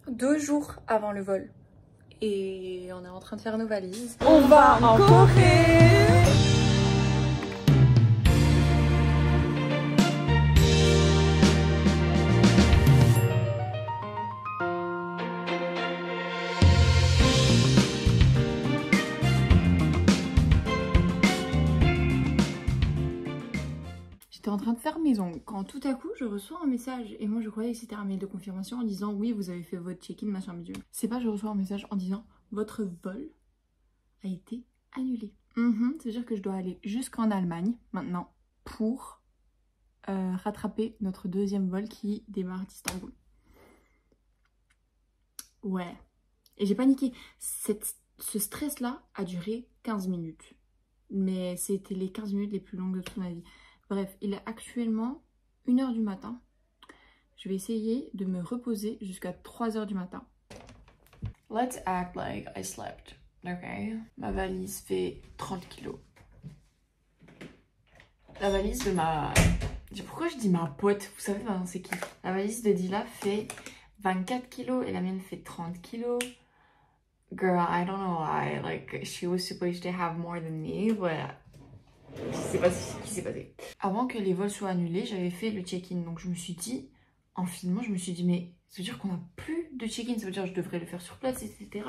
2 jours avant le vol. Et on est en train de faire nos valises. On va en Corée. J'étais en train de faire mes ongles quand tout à coup je reçois un message et moi je croyais que c'était un mail de confirmation en disant oui vous avez fait votre check-in machin bidule. C'est pas je reçois un message en disant votre vol a été annulé. Ça veut dire que je dois aller jusqu'en Allemagne maintenant pour rattraper notre deuxième vol qui démarre d'Istanbul. Ouais. Et j'ai paniqué. Ce stress là a duré 15 minutes. Mais c'était les 15 minutes les plus longues de toute ma vie. Bref, il est actuellement 1 h du matin. Je vais essayer de me reposer jusqu'à 3 h du matin. Let's act like I slept, ok? Ma valise fait 30 kilos. La valise de ma... Pourquoi je dis ma pote? Vous savez, c'est qui? La valise de Dila fait 24 kilos et la mienne fait 30 kilos. Girl, I don't know why. Like, she was supposed to have more than me, but... Je sais pas ce qui s'est passé. Avant que les vols soient annulés, j'avais fait le check-in. Donc je me suis dit, en filmant, je me suis dit, mais ça veut dire qu'on n'a plus de check-in. Ça veut dire que je devrais le faire sur place, etc.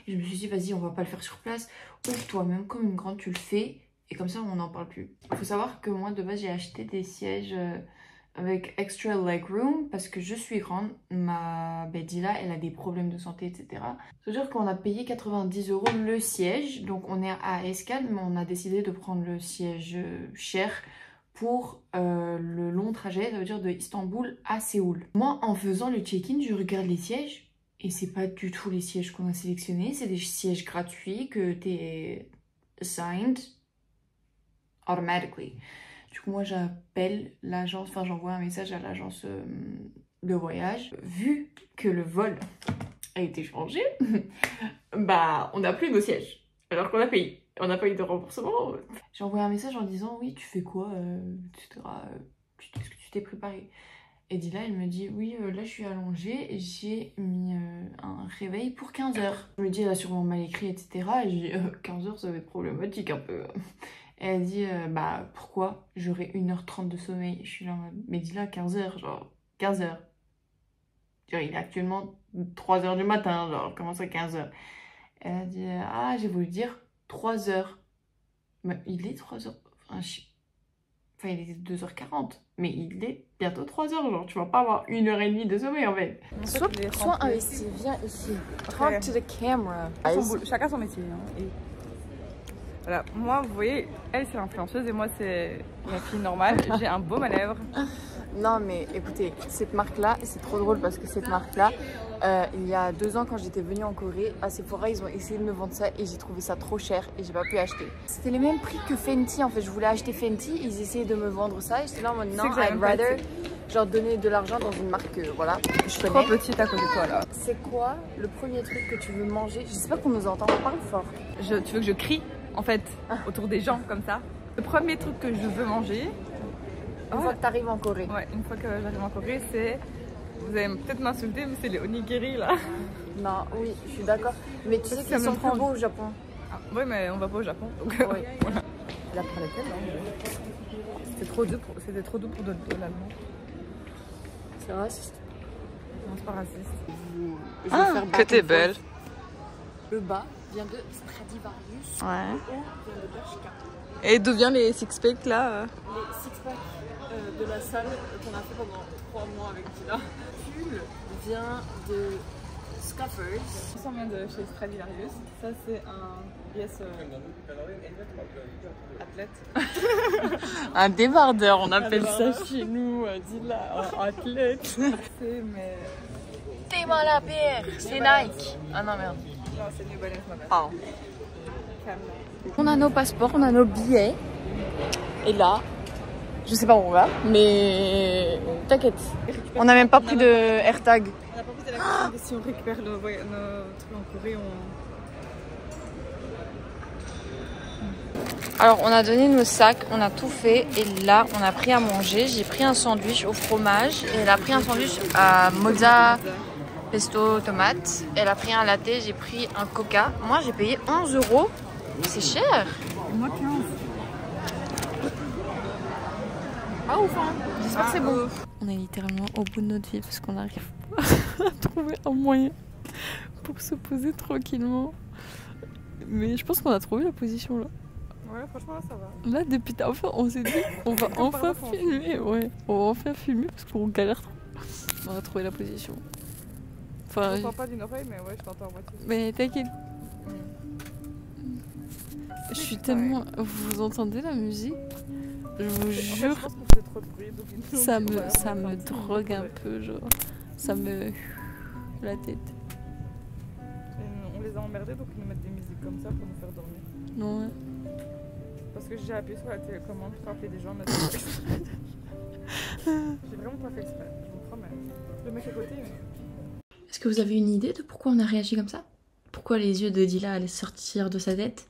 Et je me suis dit, vas-y, on va pas le faire sur place. Ouvre toi-même comme une grande, tu le fais. Et comme ça, on n'en parle plus. Il faut savoir que moi, de base, j'ai acheté des sièges avec extra legroom parce que je suis grande. Ma Dila, elle a des problèmes de santé, etc. Ça veut dire qu'on a payé 90 € le siège. Donc on est à Escale, mais on a décidé de prendre le siège cher pour le long trajet. Ça veut dire de Istanbul à Séoul. Moi, en faisant le check-in, je regarde les sièges. Et c'est pas du tout les sièges qu'on a sélectionnés. C'est des sièges gratuits que t'es assigned automatically. Du coup, moi, j'appelle l'agence, enfin, j'envoie un message à l'agence de voyage. Vu que le vol a été changé, bah, on n'a plus nos sièges. Alors qu'on a payé. On n'a pas eu de remboursement. J'ai envoyé un message en disant, oui, tu fais quoi, etc. Est-ce que tu t'es préparé? Et Dila, elle me dit, oui, là, je suis allongée et j'ai mis un réveil pour 15 h. Je me dis, elle a sûrement mal écrit, etc. Et j'ai dit, 15 h, ça va être problématique un peu. Et elle dit, bah pourquoi j'aurai 1 h 30 de sommeil? Je suis là en mode, mais dis-là 15 h, genre 15 h. Genre, il est actuellement 3 h du matin, genre comment ça 15 h? Elle a dit, ah j'ai voulu dire 3 h. Mais il est 3 h, enfin il est 2 h 40, mais il est bientôt 3 h, genre tu vas pas avoir 1 h 30 de sommeil en fait. Sois investi, viens ici, talk to the camera. Chacun son métier. Hein. Et... Voilà, moi vous voyez, elle c'est l'influenceuse et moi c'est la fille normale, j'ai un beau manœuvre. Non mais écoutez, cette marque là, c'est trop drôle parce que cette marque là, il y a 2 ans quand j'étais venue en Corée, à Sephora ils ont essayé de me vendre ça et j'ai trouvé ça trop cher et j'ai pas pu acheter. C'était les mêmes prix que Fenty en fait, je voulais acheter Fenty, ils essayaient de me vendre ça et j'étais là en mode non, I'd rather genre donner de l'argent dans une marque voilà, que je connais. Trop petite à côté de toi là. C'est quoi le premier truc que tu veux manger? J'espère qu'on nous entend, on parle fort. Tu veux que je crie en fait autour des gens comme ça? Le premier truc que je veux manger une fois que tu arrives en Corée. Ouais, une fois que j'arrive en Corée, c'est... Vous allez peut-être m'insulter, mais c'est les onigiri là. Non, oui, je suis d'accord. Mais tu sais qu'ils sont plus beaux au Japon. Ah, oui, mais on va pas au Japon. Donc, oui. Voilà. Il a pris laquelle là? C'était trop doux pour de l'allemand. C'est raciste? Non, c'est pas raciste. Ah, que t'es belle. Le bas vient de Stradivarius. Ouais. Le haut vient de Bershka. Et d'où vient les six-packs là? Les six-packs de la salle qu'on a fait pendant 3 mois avec Dila. Le pull vient de Scuffers. Ça vient de chez Stradivarius. Ça c'est un yes athlète. Un débardeur, on appelle ça chez nous, Dila, un athlète. C'est mais... Fais-moi la bière, c'est Nike. Ah non merde. Non, c'est New Balance ma belle. Pardon. On a nos passeports, on a nos billets. Et là, je sais pas où on va, mais t'inquiète. On n'a même pas pris de AirTag. On n'a pas posé la question de si on récupère nos trucs en Corée. Alors on a donné nos sacs, on a tout fait et là on a pris à manger. J'ai pris un sandwich au fromage et elle a pris un sandwich à mozza pesto tomate. Elle a pris un latte, j'ai pris un coca. Moi j'ai payé 11 €. C'est cher. Moi 15. Pas ouf hein. J'espère que c'est bon. On est littéralement au bout de notre vie parce qu'on n'arrive pas à trouver un moyen pour se poser tranquillement. Mais je pense qu'on a trouvé la position là. Ouais, franchement, là, ça va. Là, depuis enfin, on s'est dit, on va enfin filmer. Ouais, on va enfin filmer parce qu'on galère trop. On a trouvé la position. Enfin, je t'entends pas d'une oreille, mais ouais, je t'entends à moitié. Mais t'inquiète. Je suis tellement... Vous entendez la musique? Je vous jure, je pense qu'on fait trop de bruit, donc ça me drogue un peu, genre. Ça me... la tête. On les a emmerdés, donc ils nous mettent des musiques comme ça pour nous faire dormir. Non, ouais. Parce que j'ai appuyé sur la télécommande pour appeler des gens, mais j'ai vraiment pas fait exprès, je vous promets. Le mec à côté... Est-ce que vous avez une idée de pourquoi on a réagi comme ça? Pourquoi les yeux de Dila allaient sortir de sa tête?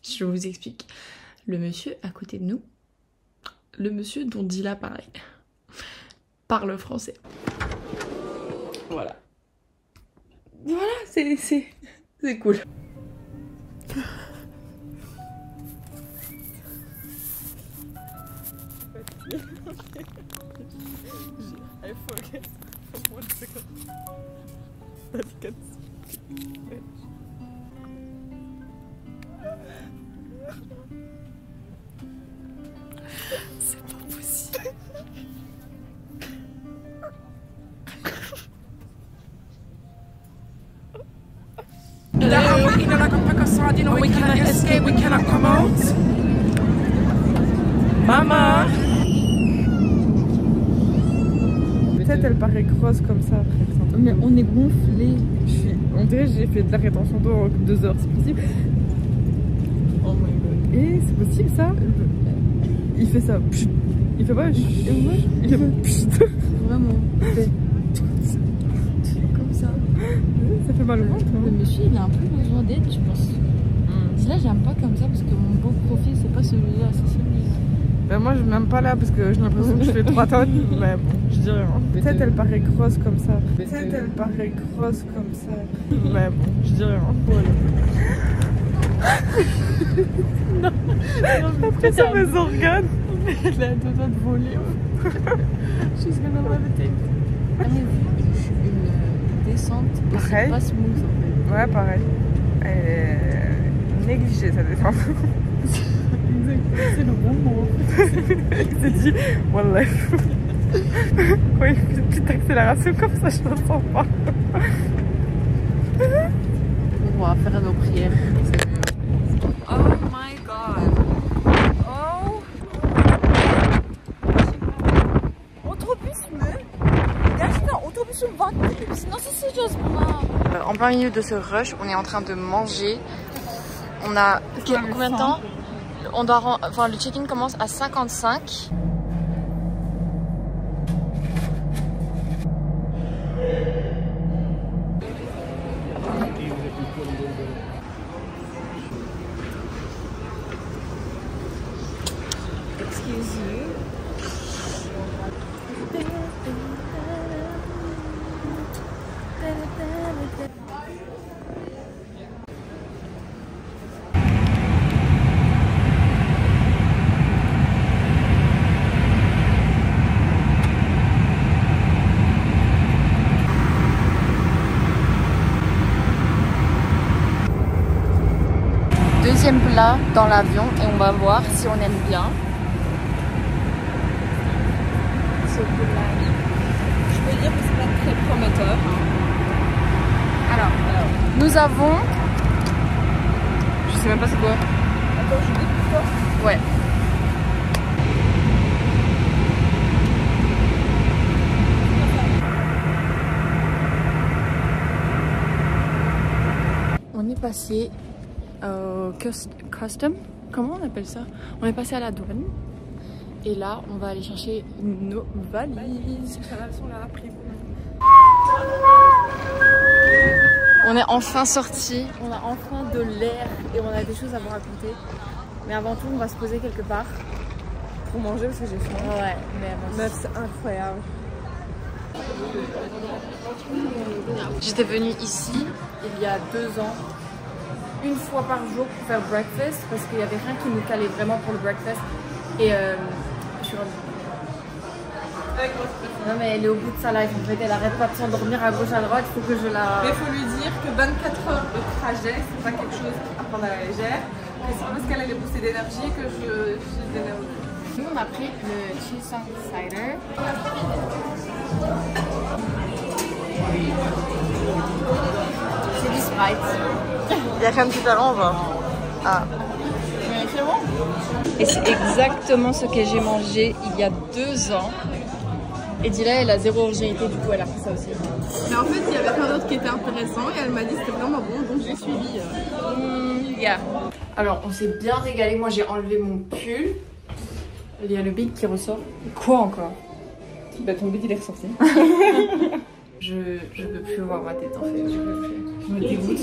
Je vous explique. Le monsieur à côté de nous, le monsieur dont Dila parlait, parle français. Voilà. Voilà, c'est cool. I forget for 1 second that you can speak French. C'est pas possible. We're eating like a pack of sardines, we cannot escape, we cannot come out. Mama! Peut-être elle paraît grosse comme ça après. Mais on est gonflé. On dirait que j'ai fait de la rétention d'eau en 2 heures, c'est possible. Oh my god. Et c'est possible ça? Il fait ça. Pchut. Il fait pas. Pchut. Il fait pchut. Vraiment. Comme ça. Ça fait mal au ventre. Le monsieur il a un peu besoin d'aide, je pense. Là j'aime pas comme ça parce que mon beau profil c'est pas celui-là, c'est celui-là. Ben moi je m'aime pas là parce que j'ai l'impression que je fais 3 tonnes. Mais bon, je dis rien. Peut-être elle paraît grosse comme ça. Peut-être elle paraît grosse comme ça. Mais bon, je dis rien. Non. Après ça mes organes. Elle a 2 doigts de voler. She's gonna levitate. Une descente et c'est pas smooth en fait. Ouais pareil. Elle est négligée sa descente. C'est le bon mot. Il s'est dit, wallah. Oui, une petite accélération comme ça, je ne sens pas. On va faire nos prières. C'est mieux. Oh my god. Oh. Otobüs mü? Gerçekten otobüsün vakti. Nasıl sığacağız buna? En plein milieu de ce rush, on est en train de manger. On a combien de temps? On doit, enfin, le check-in commence à 55. Excuse you. Deuxième plat dans l'avion et on va voir si on aime bien. Je peux dire que c'est pas très prometteur. Alors, nous avons... Je sais même pas c'est quoi. Attends, je dis pour toi. Ouais. On est passé au custom, comment on appelle ça? On est passé à la douane et là on va aller chercher nos valises. On est enfin sorti, on a enfin de l'air et on a des choses à vous raconter. Mais avant tout on va se poser quelque part Pour manger parce que j'ai faim. Ouais, mais Meuf, c'est incroyable. J'étais venue ici il y a 2 ans, une fois par jour pour faire breakfast parce qu'il n'y avait rien qui nous calait vraiment pour le breakfast. Et je suis revenue. Non mais elle est au bout de sa life en fait, elle arrête pas de s'endormir à gauche à droite, il faut que je la... Mais il faut lui dire que 24 heures de trajet, c'est pas quelque chose à prendre à la légère. Que c'est pas parce qu'elle a les booster d'énergie que je d'énergie. Nous on a pris le Chisang Cider. C'est du Sprite. Il y a rien de différent, va. Ah. Mais c'est bon. Et c'est exactement ce que j'ai mangé il y a 2 ans. Et Dila elle a zéro virginité, du coup elle a fait ça aussi. Mais en fait, il y avait plein d'autres qui étaient intéressants et elle m'a dit que c'était vraiment bon, donc j'ai suivi. Yeah. Alors on s'est bien régalé, moi j'ai enlevé mon pull. Il y a le bide qui ressort. Quoi encore? Bah ton bide il est ressorti. Je peux plus voir ma tête en fait, je peux plus. Je me dégoûte.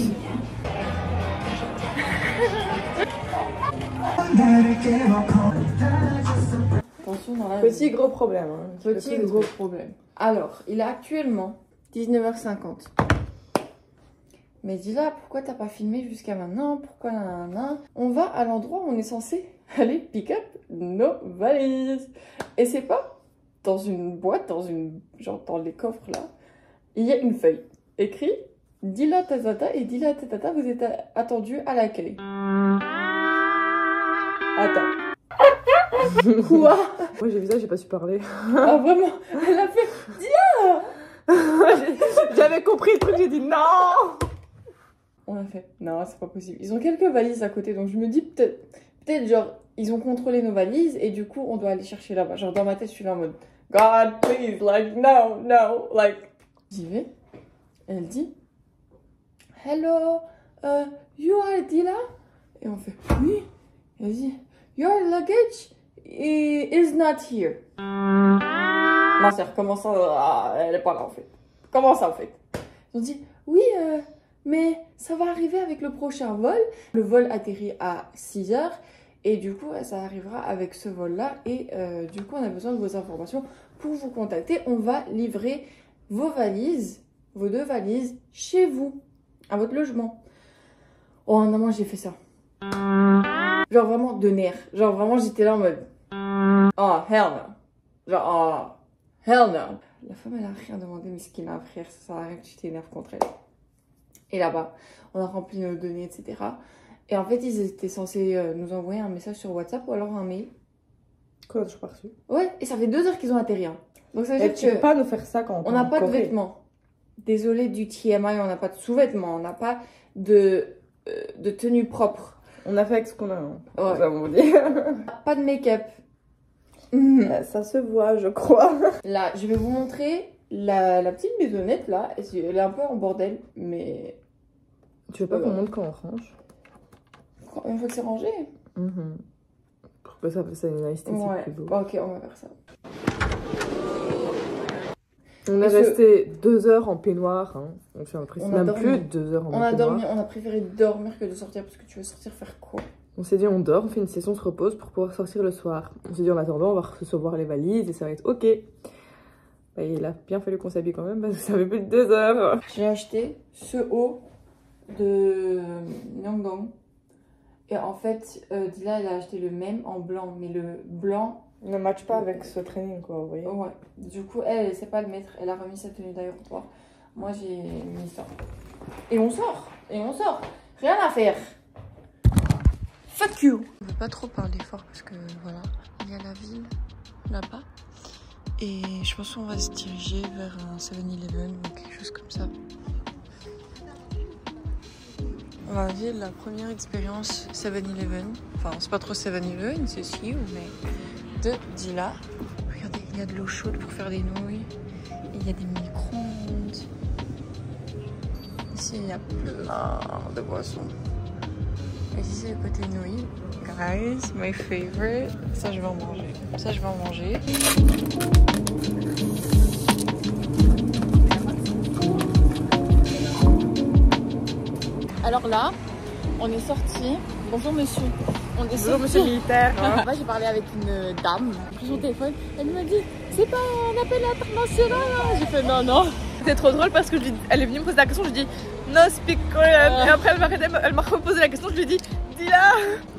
Attention dans la... Petit gros problème. Hein. Petit gros problème. Alors, il est actuellement 19h50. Mais dis là, pourquoi t'as pas filmé jusqu'à maintenant? Pourquoi nanana? On va à l'endroit où on est censé aller pick up nos valises. Et c'est pas dans une boîte, genre dans les coffres là. Il y a une feuille écrit Dila Tazata et Dila Tatata, vous êtes attendus à l'accueil. Attends. Quoi? Moi j'ai vu ça, j'ai pas su parler. Ah vraiment? Elle a fait Dila. J'avais compris le truc, j'ai dit non. On a fait non, c'est pas possible. Ils ont quelques valises à côté, donc je me dis peut-être genre ils ont contrôlé nos valises et du coup on doit aller chercher là-bas. Genre dans ma tête je suis là en mode God please, like no, like. J'y vais. Elle dit Hello, you are Dila? Et on fait oui. Elle dit Your luggage is not here. Ma sœur, comment ça? Elle est pas là en fait. Comment ça en fait? Ils ont dit oui, mais ça va arriver avec le prochain vol. Le vol atterrit à 6h et du coup ça arrivera avec ce vol là et du coup on a besoin de vos informations pour vous contacter. On va livrer vos valises, vos 2 valises chez vous, à votre logement. Oh non, moi j'ai fait ça. Genre vraiment de nerfs. Genre vraiment j'étais là en mode oh hell no. Genre oh hell no. La femme elle a rien demandé mais ce qui m'a frère ça sert à rien que tu t'énerves contre elle. Et là-bas on a rempli nos données etc. Et en fait ils étaient censés nous envoyer un message sur WhatsApp ou alors un mail. Quoi, je pas reçu. Ouais et ça fait 2 heures qu'ils ont atterri hein. Donc ça veut dire tu peux pas nous faire ça quand on n'a pas de vêtements. Désolé du TMI, on n'a pas de sous-vêtements, on n'a pas de tenue propre. On a fait avec ce qu'on a. Hein. Ouais. Ça on dit. Pas de make-up. Ça se voit, je crois. Là, je vais vous montrer la petite maisonnette là. Elle est un peu en bordel, mais. Tu veux pas qu'on montre quand on range? Une fois que c'est rangé. Pour que ça fasse une esthétique plus beau. Ok, on va faire ça. On est resté 2 heures en peignoir. Hein. Donc c'est impressionnant. Même dormi. plus de 2 heures en peignoir. On a préféré dormir que de sortir parce que tu veux sortir faire quoi? On s'est dit on dort, on fait une session, on se repose pour pouvoir sortir le soir. On s'est dit en attendant on va recevoir les valises et ça va être ok. Bah, il a bien fallu qu'on s'habille quand même parce que ça fait plus de 2 heures. J'ai acheté ce haut de Myeongdong. Et en fait, Dila elle a acheté le même en blanc, mais le blanc ne match pas avec ce training quoi, vous voyez. Ouais. Du coup, elle sait pas le mettre. Elle a remis sa tenue d'aéroport. Moi, j'ai mis ça. Et on sort. Rien à faire. Fuck you. On ne veut pas trop parler fort parce que voilà, il y a la ville là-bas. Et je pense qu'on va se diriger vers un 7-Eleven ou quelque chose comme ça. On va vivre la première expérience 7-Eleven. Enfin, c'est pas trop 7-Eleven, c'est si, mais de Dila. Regardez, il y a de l'eau chaude pour faire des nouilles. Il y a des micro-ondes. Ici, il y a plein de boissons. Et ici, c'est le côté nouilles. Guys, my favorite. Ça, je vais en manger. Ça, je vais en manger. Alors là, on est sorti. Bonjour monsieur. On est Bonjour monsieur le militaire. Moi j'ai parlé avec une dame, j'ai pris son téléphone, elle m'a dit c'est pas un appel international. J'ai fait non. C'était trop drôle parce que elle est venue me poser la question, je lui ai dit no speak Korean. Et après elle m'a reposé la question, je lui ai dit dis-la.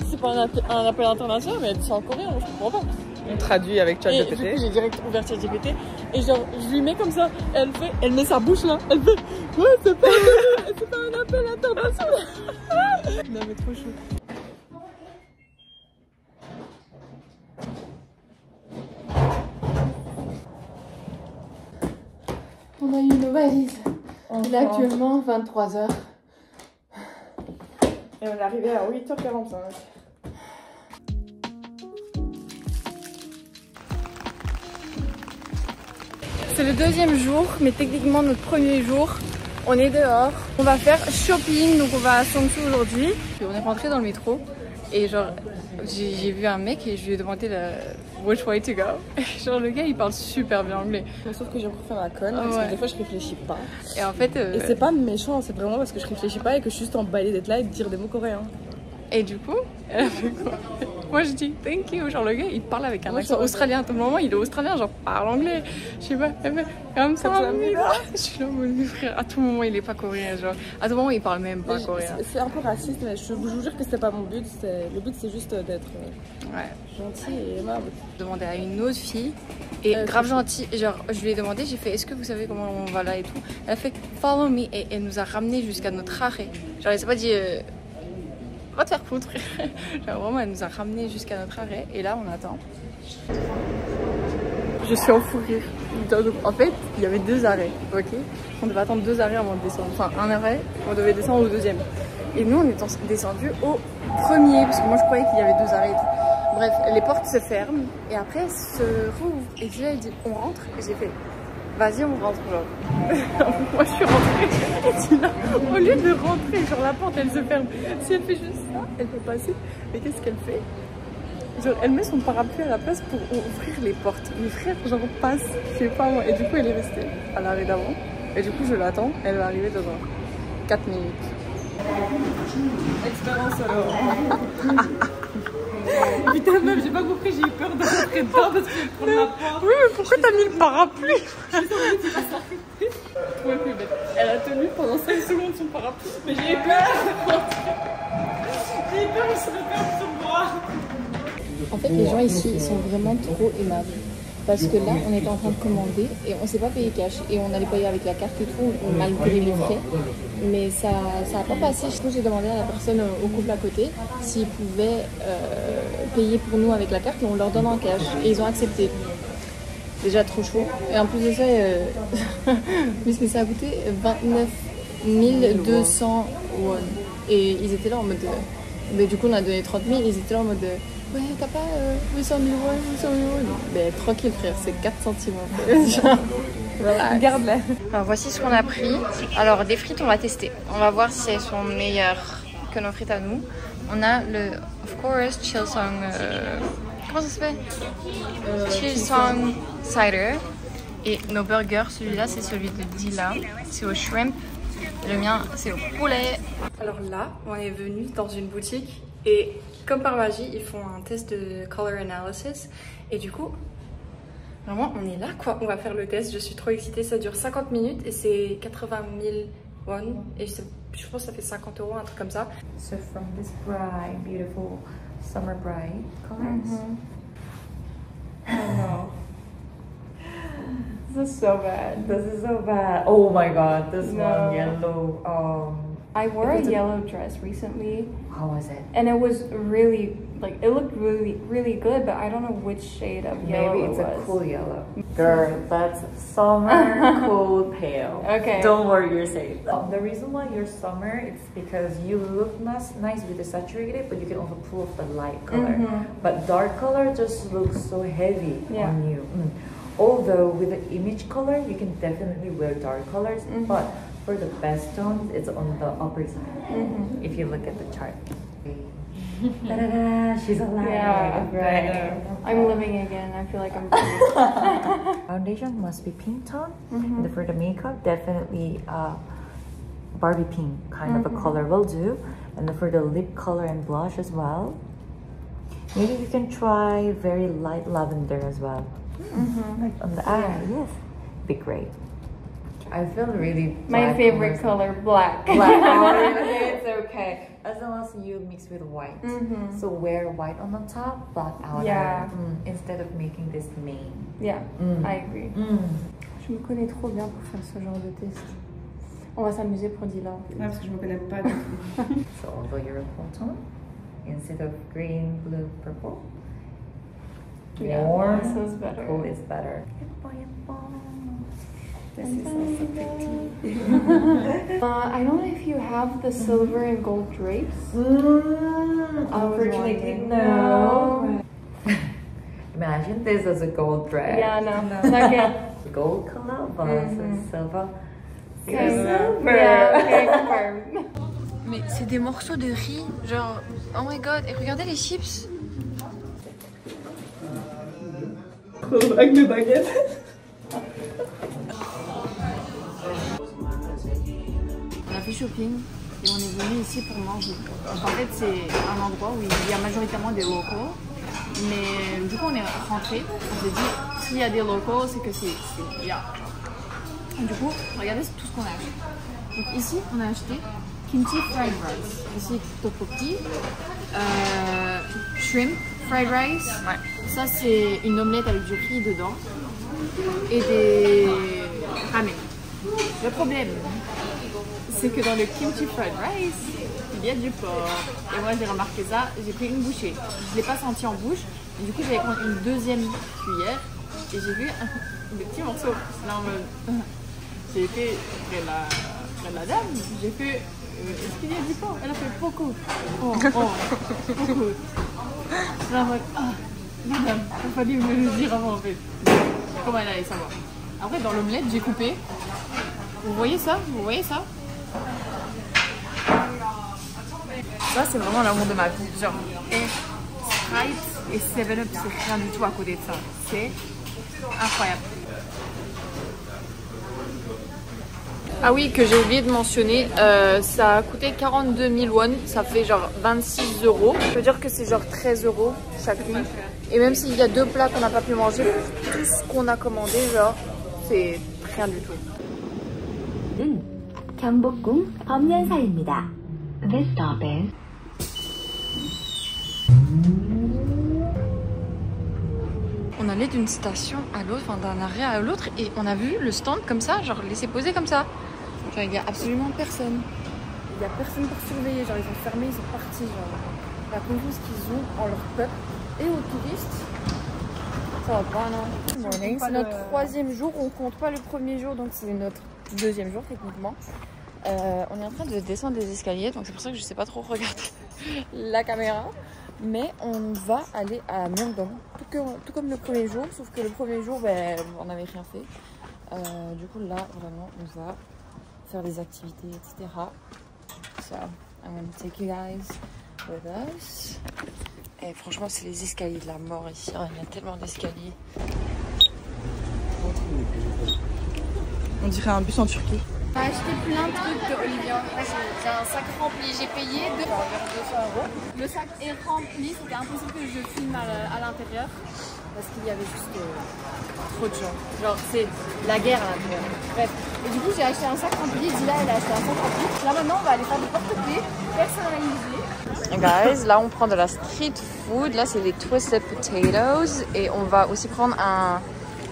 C'est pas un appel international, mais c'est en coréen, je comprends pas. On traduit avec ChatGPT. Et du coup, j'ai direct ouvert ChatGPT et genre je lui mets comme ça, elle met sa bouche là, elle fait ouais c'est pas un appel international. Non mais trop chou. On a eu une valise. Il est actuellement 23h. Et on est arrivé à 8h45. C'est le deuxième jour, mais techniquement notre premier jour. On est dehors. On va faire shopping, donc on va à Songsu aujourd'hui. On est rentré dans le métro et genre j'ai vu un mec et je lui ai demandé which way to go. Genre le gars il parle super bien anglais. Sauf que j'ai encore fait ma conne parce que des fois je réfléchis pas. Et en fait et c'est pas méchant, c'est vraiment parce que je réfléchis pas et que je suis juste emballée d'être là et de dire des mots coréens. Et du coup, elle a fait quoi? Moi je dis thank you, genre le gars il parle avec un accent australien à tout moment, il est australien, genre parle anglais. Je sais pas, elle fait comme ça. Je suis là, mon frère, à tout moment il est pas coréen, genre à tout moment il parle même pas coréen. C'est un peu raciste, mais je vous jure que c'était pas mon but, le but c'est juste d'être gentil et aimable. J'ai demandé à une autre fille et grave gentille, genre je lui ai demandé, j'ai fait est-ce que vous savez comment on va là et tout. Elle a fait follow me et elle nous a ramené jusqu'à notre arrêt. Genre elle s'est pas dit va te faire foutre. Genre vraiment elle nous a ramené jusqu'à notre arrêt et là on attend. Je suis en fou rire. Donc, en fait il y avait 2 arrêts, ok. On devait attendre 2 arrêts avant de descendre. Enfin un arrêt, on devait descendre au deuxième. Et nous on est descendu au premier parce que moi je croyais qu'il y avait 2 arrêts et tout. Bref, les portes se ferment et après elles se rouvrent. Et puis là elle dit on rentre et j'ai fait vas-y on rentre genre. Moi je suis rentrée et tu là, au lieu de rentrer, genre la porte elle se ferme. Si elle fait juste ça, elle peut passer. Mais qu'est-ce qu'elle fait? Genre elle met son parapluie à la place pour ouvrir les portes. Mes frères genre passe, je sais pas moi. Et du coup elle est restée à l'arrêt d'avant. Et du coup je l'attends, elle va arriver dans genre 4 minutes. Expérience alors. Putain même j'ai pas compris, j'ai eu peur de rentrer dedans parce que prendre la porte. Oui mais pourquoi t'as mis le parapluie? Elle a tenu pendant 5 secondes son parapluie. Mais j'ai eu peur de rentrer. J'ai eu peur de se refaire sur moi. En fait les gens ici ils sont vraiment trop aimables. Parce que là on était en train de commander et on s'est pas payé cash. Et on allait payer avec la carte et tout malgré les frais. Mais ça a pas passé. Du coup j'ai demandé à la personne au couple à côté s'ils pouvaient payer pour nous avec la carte et on leur donne en cash. Et ils ont accepté. Déjà trop chaud. Et en plus de ça, puisque ça a coûté 29 200 won. Et ils étaient là en mode... mais du coup on a donné 30 000, ils étaient là en mode... ouais t'as pas 800 000 won. Mais tranquille frère, c'est 4 centimes. Voilà, garde-la. Alors voici ce qu'on a pris. Alors des frites on va tester. On va voir si elles sont meilleures que nos frites à nous. On a le of course Chilsong. Comment ça s'appelle? Chilsong cider. Et nos burgers, celui-là c'est celui de Dila. C'est au shrimp. Le mien c'est au poulet. Alors là on est venu dans une boutique et comme par magie ils font un test de color analysis. Et du coup vraiment, on est là quoi, on va faire le test, je suis trop excitée, ça dure 50 minutes et c'est 80 000 won et je pense que ça fait 50 €, un truc comme ça. So from this bright, beautiful summer bright colors. Oh no. This is so bad, this is so bad. Oh my god, this one yellow. I wore a yellow dress recently. How was it? And it was really, like, it looked really good, but I don't know which shade of yellow Maybe it's a cool yellow. Girl, that's summer cool pale. Okay. Don't worry, you're safe. The reason why you're summer is because you look nice with the saturated, but you can also pull off the light color. But dark color just looks so heavy on you. Although with the image color, you can definitely wear dark colors, but for the best tones, it's on the upper side. If you look at the chart. Da-da-da, she's alive. Yeah, right. I'm living again. I feel like I'm breathing. Foundation must be pink tone. And for the makeup, definitely Barbie pink kind of a color will do. And for the lip color and blush as well, maybe you can try very light lavender as well. Like on the eye, yes. Be great. I feel really My black favorite on color, black. black. It's okay. As long as you mix with white. So wear white on the top, black outer. Yeah. Instead of making this main. Yeah, I agree. Je me connais trop bien pour faire ce genre de test. On va s'amuser pour Dila. Ouais, parce que je me connais pas du tout. So although you're a cool tone, instead of green, blue, purple, Yeah, warm, this is better. cool is better. This is also pretty. I don't know if you have the silver and gold drapes. Unfortunately, no. Imagine this as a gold dress. Yeah, no, not yet. Gold color versus silver. Okay. Silver. Yeah, okay, confirmed. Mais c'est des morceaux de riz, genre, oh my god, et regardez les chips. Avec mes baguettes. On a fait shopping et on est venu ici pour manger. Donc en fait c'est un endroit où il y a majoritairement des locaux. Mais du coup on est rentré, on s'est dit s'il y a des locaux c'est que c'est bien. Du coup regardez tout ce qu'on a acheté. Donc ici on a acheté kimchi fried rice. Ici tteokbokki, shrimp fried rice. Ouais. Ça c'est une omelette avec du riz dedans et des ramen. Le problème c'est que dans le kimchi fried rice, il y a du porc. Et moi j'ai remarqué ça, j'ai pris une bouchée. Je ne l'ai pas senti en bouche. Et du coup j'allais prendre une deuxième cuillère et j'ai vu des petits morceaux. Là en mode, j'ai été près de la dame, j'ai fait est-ce qu'il y a du porc? Elle a fait beaucoup. Beaucoup. Là en mode madame, il fallait me le dire avant en fait. Comment elle allait savoir? Après dans l'omelette j'ai coupé. Vous voyez ça? Vous voyez ça? Ça c'est vraiment l'amour de ma vie. Genre, et Sprite et 7-Up c'est rien du tout à côté de ça. C'est incroyable. Ah oui, que j'ai oublié de mentionner, ça a coûté 42 000 won, ça fait genre 26 €. Ça veut dire que c'est genre 13 € chacune. Et même s'il y a 2 plats qu'on n'a pas pu manger, pour tout ce qu'on a commandé, genre, c'est rien du tout. 경복궁 범연사입니다. This stop is On allait d'une station à l'autre, enfin d'un arrêt à l'autre, et on a vu le stand comme ça, genre laissé poser comme ça. Genre il y a absolument personne. Il y a personne pour surveiller, genre ils ont fermé, ils sont partis. Genre la confiance qu'ils ont en leur peuple et aux touristes, ça va pas, non. C'est notre 3e jour, on compte pas le 1er jour, donc c'est notre 2e jour techniquement. On est en train de descendre des escaliers, donc c'est pour ça que je sais pas trop regarder la caméra. Mais on va aller à Myeongdong, tout comme le 1er jour, sauf que le 1er jour, ben, on n'avait rien fait. Du coup, là, vraiment, on va faire des activités, etc. So, I'm gonna take you guys with us. Et franchement, c'est les escaliers de la mort ici. Il y a tellement d'escaliers. On dirait un bus en Turquie. On a acheté plein de trucs de Olivia. J'ai un sac rempli, j'ai payé environ 200 €. Le sac est rempli, c'était impossible que je filme à l'intérieur parce qu'il y avait juste trop de gens. Genre c'est la guerre à l'intérieur. Bref. Et du coup j'ai acheté un sac rempli, Dila elle a acheté un sac rempli. Là maintenant on va aller faire des porte-clés personnalisés. Guys, là on prend de la street food. Là c'est les twisted potatoes. Et on va aussi prendre un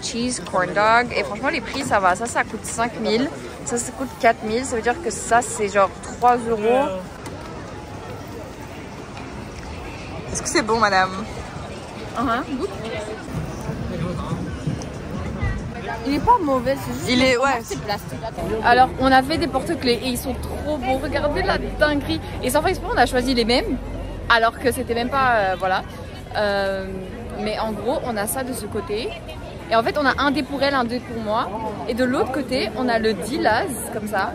cheese corn dog. Et franchement les prix ça va. Ça coûte 5 000. Ça coûte 4 000, ça veut dire que ça c'est genre 3 €. Est-ce que c'est bon, madame? Il est pas mauvais, c'est juste. Il est, ouais. C'est plastique. Alors, on a fait des porte-clés et ils sont trop beaux. Regardez la dinguerie. Et sans faire exprès, on a choisi les mêmes, alors que c'était même pas. Voilà. Mais en gros, on a ça de ce côté. Et en fait, on a un dé pour elle, un dé pour moi. Et de l'autre côté, on a le Dilaz, comme ça.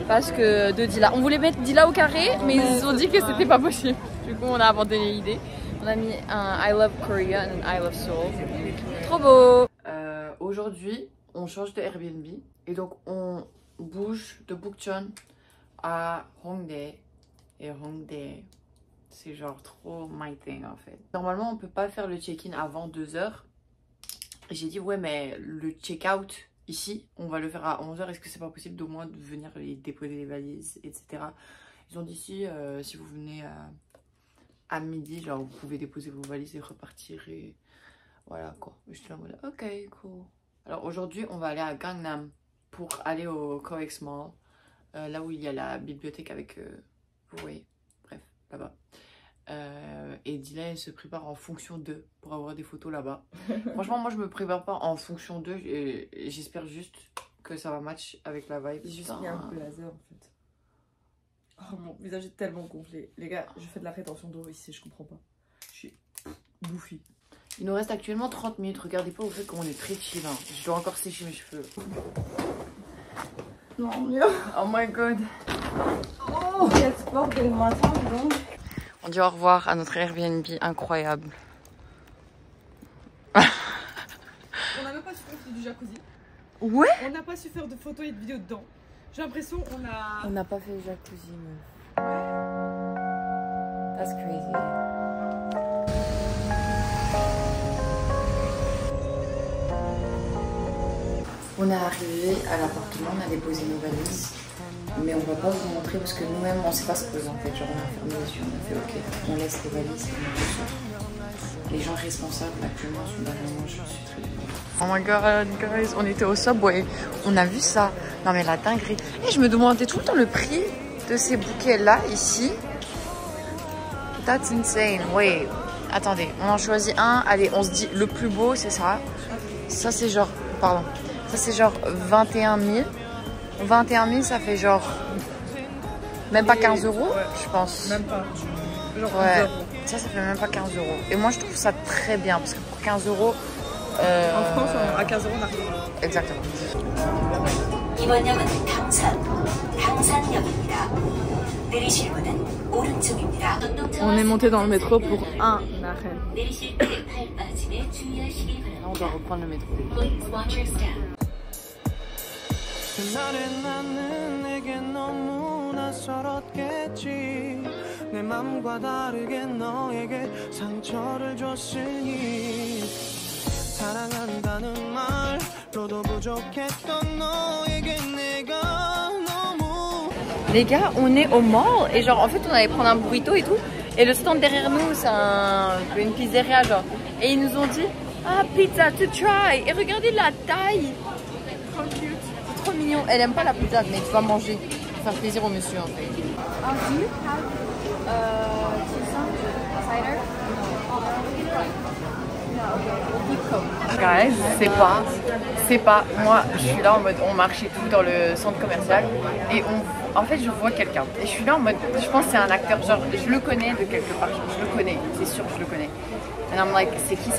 Parce que de Dila. On voulait mettre Dila au carré, mais ils ont dit que c'était pas possible. Du coup, on a abandonné l'idée. On a mis un I Love Korea et un I Love Seoul. Trop beau! Aujourd'hui, on change de Airbnb. Et donc, on bouge de Bukchon à Hongdae. Et Hongdae, c'est genre trop my thing en fait. Normalement, on peut pas faire le check-in avant 2 h. J'ai dit ouais mais le check-out ici, on va le faire à 11h, est-ce que c'est pas possible d'au moins de venir les déposer les valises, etc. Ils ont dit si vous venez à midi, genre vous pouvez déposer vos valises et repartir et voilà quoi. Je suis en mode ok cool. Alors aujourd'hui on va aller à Gangnam pour aller au COEX Mall, là où il y a la bibliothèque avec, vous voyez, bref, là-bas. Et Dila elle se prépare en fonction d'eux pour avoir des photos là-bas. Franchement moi je me prépare pas en fonction d'eux et j'espère juste que ça va match avec la vibe. J'ai juste mis un blazer en fait. Oh mon visage est tellement gonflé. Les gars, je fais de la rétention d'eau ici, je comprends pas. Je suis bouffie. Il nous reste actuellement 30 minutes, regardez pas au fait qu'on est très chill hein. Je dois encore sécher mes cheveux. Non mieux. Oh my god. Oh, quel sport de matin donc. On dit au revoir à notre Airbnb incroyable. On n'a même pas su faire du jacuzzi. Ouais. On n'a pas su faire de photos et de vidéos dedans. J'ai l'impression qu'on a... On n'a pas fait le jacuzzi meuf. That's crazy. On est arrivé à l'appartement, on a déposé nos valises. Mais on va pas vous montrer parce que nous-mêmes on sait pas ce que c'est en fait. Genre on a fermé les yeux, on a fait ok, on laisse les valises et on ressort. Les gens responsables actuellement sont derrière moi, je suis très désolée. Oh my god guys, on était au Subway, on a vu ça. Non mais la dinguerie. Et je me demandais tout le temps le prix de ces bouquets là ici. That's insane. Wait, attendez, on en choisit un. Allez, on se dit le plus beau c'est ça. Ça c'est genre, pardon, ça c'est genre 21 000. 21 000 ça fait genre même pas 15 €, je pense. Même pas. Genre ouais, ça fait même pas 15 €. Et moi je trouve ça très bien parce que pour 15 €. En France, à 15 € on arrive. Exactement. 이번역은 당산역입니다. 내리실 문은 오른쪽입니다. On est monté dans le métro pour un arrêt. 내리실 때 발 빠짐에 주의하시기 바랍니다. Là on doit reprendre le métro. Please watch your step. 그날의 나는 내게 너무 낯설었겠지 내 맘과 다르게 너에게 상처를 줬으니 사랑한다는 말로도 부족했던 너에게 내가 너무. Les gars, on est au mall et genre en fait on allait prendre un burrito et tout et le stand derrière nous c'est une pizzeria genre et ils nous ont dit ah pizza to try et regardez la taille. Trop cute. C'est trop mignon. Elle aime pas la pizza mais tu vas manger pour faire plaisir au monsieur en fait. Guys, c'est pas, moi je suis là en mode on marche et tout dans le centre commercial et en fait je vois quelqu'un et je suis là en mode, je pense que c'est un acteur, genre je le connais de quelque part, je le connais, c'est sûr que je le connais. And I'm like, c'est qui.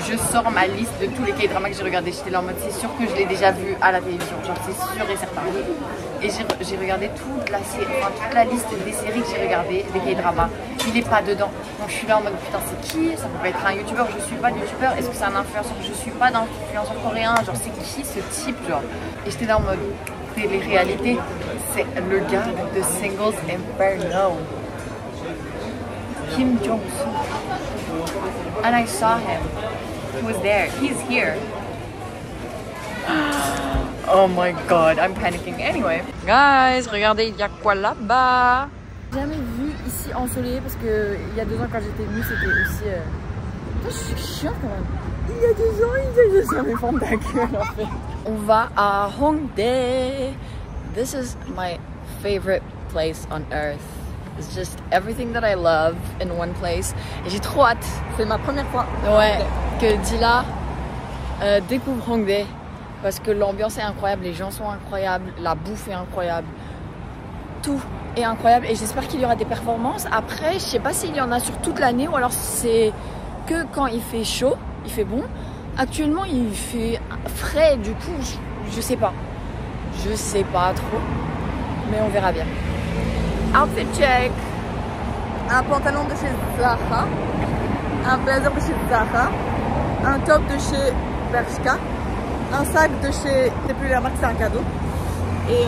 Je sors ma liste de tous les K-dramas que j'ai regardés, j'étais là en mode c'est sûr que je l'ai déjà vu à la télévision, genre c'est sûr et certain. Et j'ai regardé toute la liste des séries que j'ai regardées, des K-dramas. Il est pas dedans. Donc je suis là en mode putain c'est qui? Ça peut pas être un youtubeur, je suis pas de youtubeur. Est-ce que c'est un influenceur? Je suis pas d'influenceur coréen. Genre c'est qui ce type genre? Et j'étais là en mode télé-réalité. C'est le gars de Singles Inferno. Kim Jong-soo. And I saw him. He was there. He's here. Oh my god, I'm panicking. Anyway. Guys, regardez, il y a quoi là-bas? J'ai jamais vu ici ensoleillé parce que il y a 2 ans quand j'étais venue c'était aussi... Putain, je suis chiant quand même. Il y a 2 ans, ils étaient mes formes d'accueil en fait. On va à Hongdae. This is my favorite place on earth. It's just everything that I love in one place. Et j'ai trop hâte. C'est ma première fois. Ouais, que Dila découvre Hongdae. Parce que l'ambiance est incroyable, les gens sont incroyables, la bouffe est incroyable. Tout est incroyable et j'espère qu'il y aura des performances. Après, je sais pas s'il y en a sur toute l'année ou alors c'est que quand il fait chaud, il fait bon. Actuellement, il fait frais, du coup, je sais pas. Je sais pas trop, mais on verra bien. Outfit check. Un pantalon de chez Zara, un blazer de chez Zara, un top de chez Bershka, un sac de chez, je sais plus la marque, c'est un cadeau, et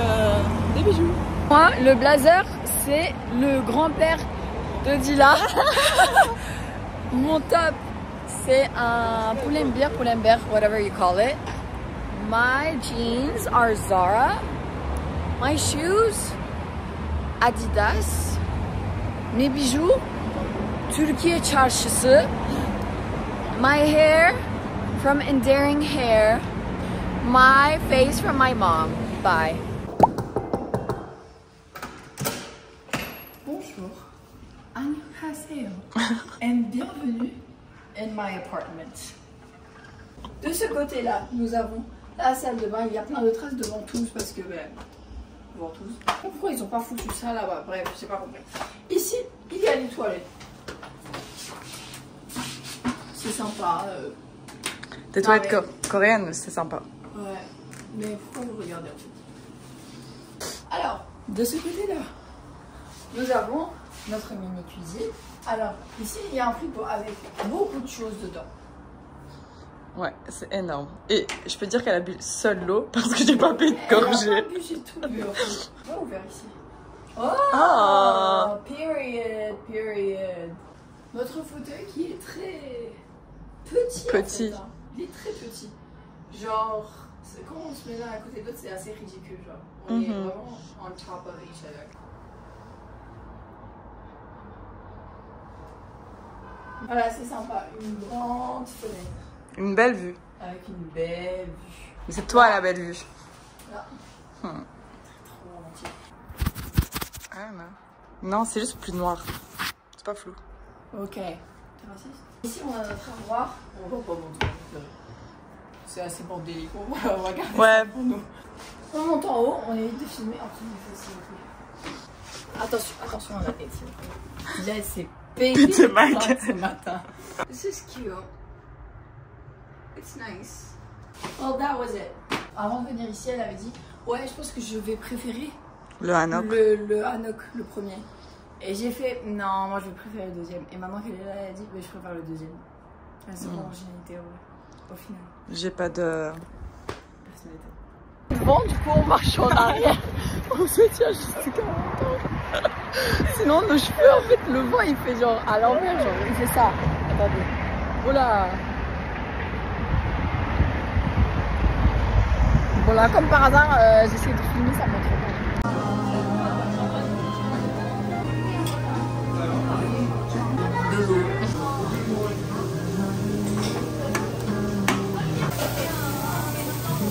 des bijoux. Moi, le blazer, c'est le grand-père de Dila. Mon top, fait un Pull&Bear, whatever you call it. My jeans are Zara. My shoes, Adidas. Mes bijoux, Türkiye Çarşısı. My hair from Endearing Hair. My face from my mom. Bye. Bonjour. Annyeonghaseyo. And bienvenue in my apartment. De ce côté-là, nous avons la salle de bain. Il y a plein de traces de ventouses parce que ventouses. Pourquoi ils ont pas foutu ça là-bas? Bref, j'ai pas compris. Ici, il y a les toilettes. C'est sympa. Des toilettes coréennes, c'est sympa. Ouais. Mais pourquoi vous regardez en fait? Alors, de ce côté-là, nous avons notre mini cuisine. Alors, ici, il y a un frigo avec beaucoup de choses dedans. Ouais, c'est énorme. Et je peux dire qu'elle a bu seule l'eau parce que j'ai pas pu de gorgée. Elle a pas bu, j'ai tout bu en fait. On va ouvrir ici. Oh, period. Notre fauteuil qui est très petit. En fait, hein. Il est très petit. Genre, quand on se met l'un à côté de l'autre, c'est assez ridicule. Genre, on est vraiment on top of each other. Voilà, c'est sympa. Une grande fenêtre. Une belle vue. Avec une belle vue. Mais c'est toi la belle vue. Là. Hmm. Trop romantique. Ah non. Non, c'est juste plus noir. C'est pas flou. Ok. T'es raciste? Ici, on a notre armoire. On va pas montrer. C'est assez bordélique. On va garder ça pour nous. On monte en haut. On évite de filmer. En dessous, il faut s'il vous plaît. Attention à la tête, s'il vous plaît. Là, c'est pété ce matin. This is cute. It's nice. Well, that was it. Avant de venir ici, elle avait dit ouais, je pense que je vais préférer le hanok. Le hanok, le premier. Et j'ai fait non, moi je vais préférer le deuxième. Et maintenant qu'elle est là, elle a dit mais je préfère le deuxième. Elle se prend l'originalité au final. J'ai pas de personnalité. Bon, du coup, on marche en arrière. On se tient juste 40 ans. Sinon, nos cheveux, en fait, le vent il fait genre à l'envers, genre il fait ça. Attendez. Oh là. Bon là, comme par hasard, j'essaie de filmer, ça montre pas.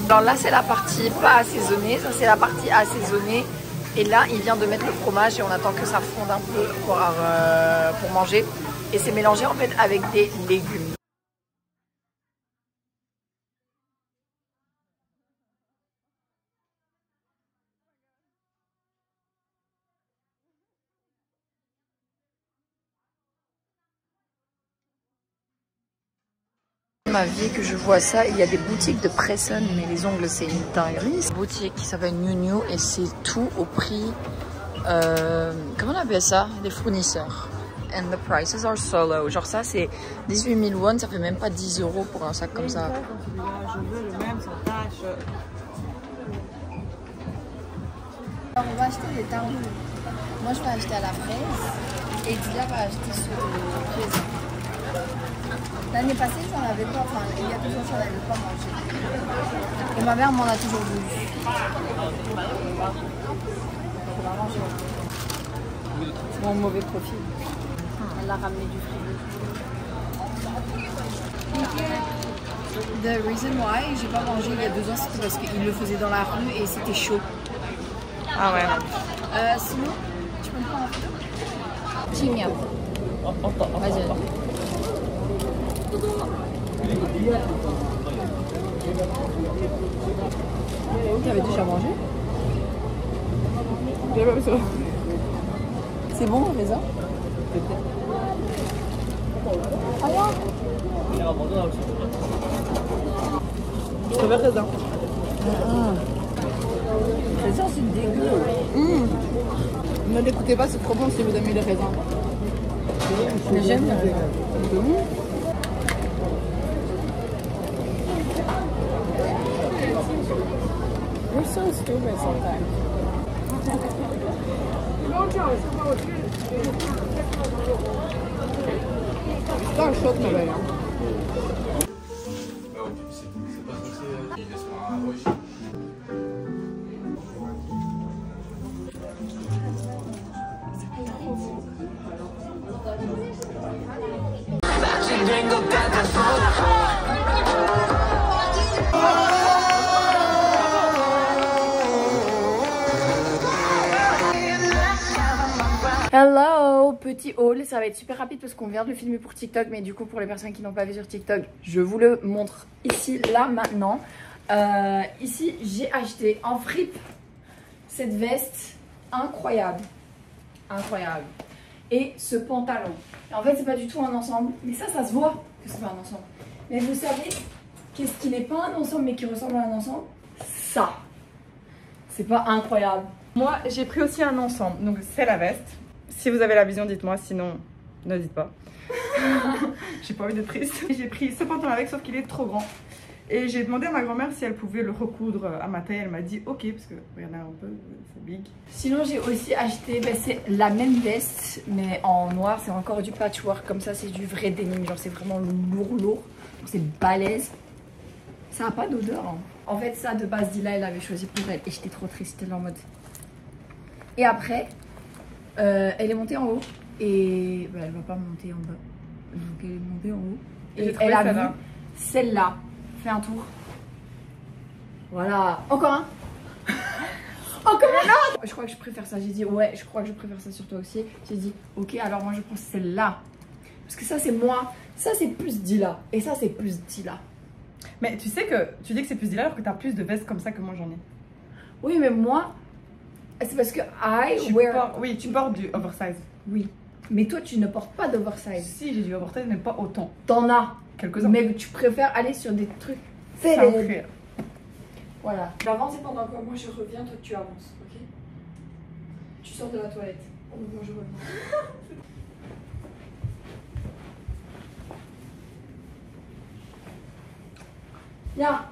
Alors là, c'est la partie pas assaisonnée, ça c'est la partie assaisonnée. Et là, il vient de mettre le fromage et on attend que ça fonde un peu pour manger. Et c'est mélangé en fait avec des légumes. Ma vie que je vois ça, il y a des boutiques de press-on, mais les ongles c'est une dinguerie. Une boutique qui s'appelle New New et c'est tout au prix, comment on appelle ça? Des fournisseurs. And the prices are so low. Genre ça c'est 18 000 won, ça fait même pas 10 € pour un sac comme ça. Je veux le même sans tache. Alors on va acheter des tarons. Moi je vais acheter à la fraise et Dila va acheter sur le raisin. L'année passée, j'en avais pas, enfin, il y a 2 ans, j'en avais pas mangé. Et ma mère m'en a toujours voulu. C'est mon mauvais profil. Elle l'a ramené du frigo. The reason why j'ai pas mangé il y a 2 ans, c'était parce qu'il le faisait dans la rue et c'était chaud. Ah ouais. Sinon, tu peux me prendre un photo? Chimia. Vas-y. T'avais déjà mangé? C'est bon le raisin? Ah ouais? Je préfère raisin. Raisin c'est dégueu. Ne l'écoutez pas, c'est trop bon si vous aimez les raisins. Mais j'aime les raisins. We're so stupid sometimes. C'est pas un shot, mais Hello, petit haul, ça va être super rapide parce qu'on vient de le filmer pour TikTok, mais du coup pour les personnes qui n'ont pas vu sur TikTok, je vous le montre ici, là, maintenant. Ici, j'ai acheté en fripe cette veste incroyable, incroyable, et ce pantalon. Et en fait, c'est pas du tout un ensemble, mais ça se voit que c'est pas un ensemble. Mais vous savez, qu'est-ce qui n'est pas un ensemble mais qui ressemble à un ensemble? Ça, c'est pas incroyable? Moi, j'ai pris aussi un ensemble, donc c'est la veste. Si vous avez la vision, dites-moi, sinon, ne dites pas. J'ai pas envie d'être triste. J'ai pris ce pantalon avec, sauf qu'il est trop grand. Et j'ai demandé à ma grand-mère si elle pouvait le recoudre à ma taille. Elle m'a dit ok, parce que regardez un peu, c'est big. Sinon, j'ai aussi acheté, c'est la même veste, mais en noir. C'est encore du patchwork, comme ça, c'est du vrai denim. Genre, c'est vraiment lourd. C'est balèze. Ça n'a pas d'odeur. Hein. En fait, ça, de base, Dila, elle avait choisi pour elle. Et j'étais trop triste, elle en mode. Et après, elle est montée en haut. Et elle va pas monter en bas. Donc, elle est montée en haut. Et elle a vu celle-là. Fais un tour. Voilà. Encore un. Encore un autre. Je crois que je préfère ça. J'ai dit, ouais, je crois que je préfère ça sur toi aussi. J'ai dit, ok, alors moi, je prends celle-là. Parce que ça, c'est moi. Ça, c'est plus Dila. Et ça, c'est plus Dila. Mais tu sais que tu dis que c'est plus Dila alors que t'as plus de vestes comme ça que moi j'en ai. Oui, mais moi, c'est parce que oui, tu portes du oversize. Oui. Mais toi, tu ne portes pas d'oversize. Si, j'ai du oversize, mais pas autant. T'en as. Quelques-uns. Mais tu préfères aller sur des trucs célèbres. Voilà. J'avance et pendant que moi je reviens, toi tu avances, ok? Tu sors de la toilette. Oh, moi je reviens. Viens.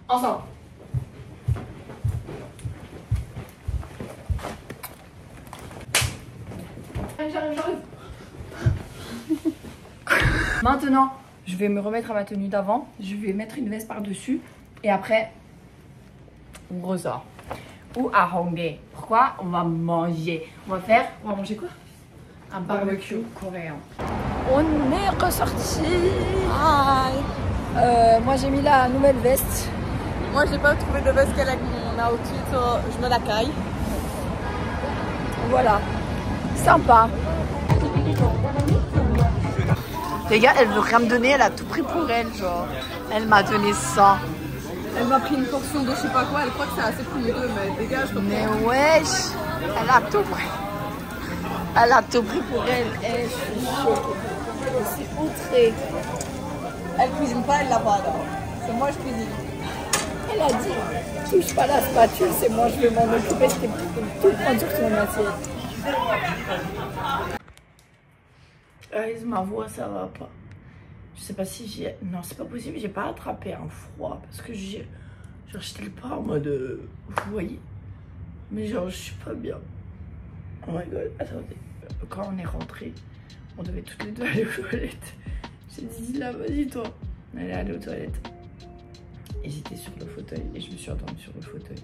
Ensemble. J'arrive. Maintenant, je vais me remettre à ma tenue d'avant. Je vais mettre une veste par-dessus. Et après, on ressort. Ou à Hongdae. Pourquoi? On va manger. On va manger quoi? Un barbecue coréen. On est ressorti. Moi, j'ai mis la nouvelle veste. Moi, j'ai pas trouvé de veste avec mon outfit. Je me la caille. Voilà. Sympa. Les gars, elle veut rien me donner, elle a tout pris pour elle, genre. Elle m'a donné ça. Elle m'a pris une portion de je sais pas quoi, elle croit que c'est assez pour nous deux, mais dégage comme mais wesh, elle a tout pris. Elle a tout pris pour elle. Elle, je suis choquée. Je suis outrée. Elle cuisine pas, elle l'a pas alors. C'est moi je cuisine. Elle a dit, touche pas la spatule, c'est moi je vais m'en occuper, je t'ai tout prendre sur ton assiette. Ma voix ça va pas. Je sais pas si j'ai... Non c'est pas possible, j'ai pas attrapé un froid. Parce que j'ai... Genre j'étais pas en mode... Vous voyez? Mais genre je suis pas bien. Oh my god, attendez. Quand on est rentré, on devait toutes les deux aller aux toilettes. J'ai dit là, vas-y toi. Elle est allée aux toilettes. Et j'étais sur le fauteuil et je me suis endormie sur le fauteuil.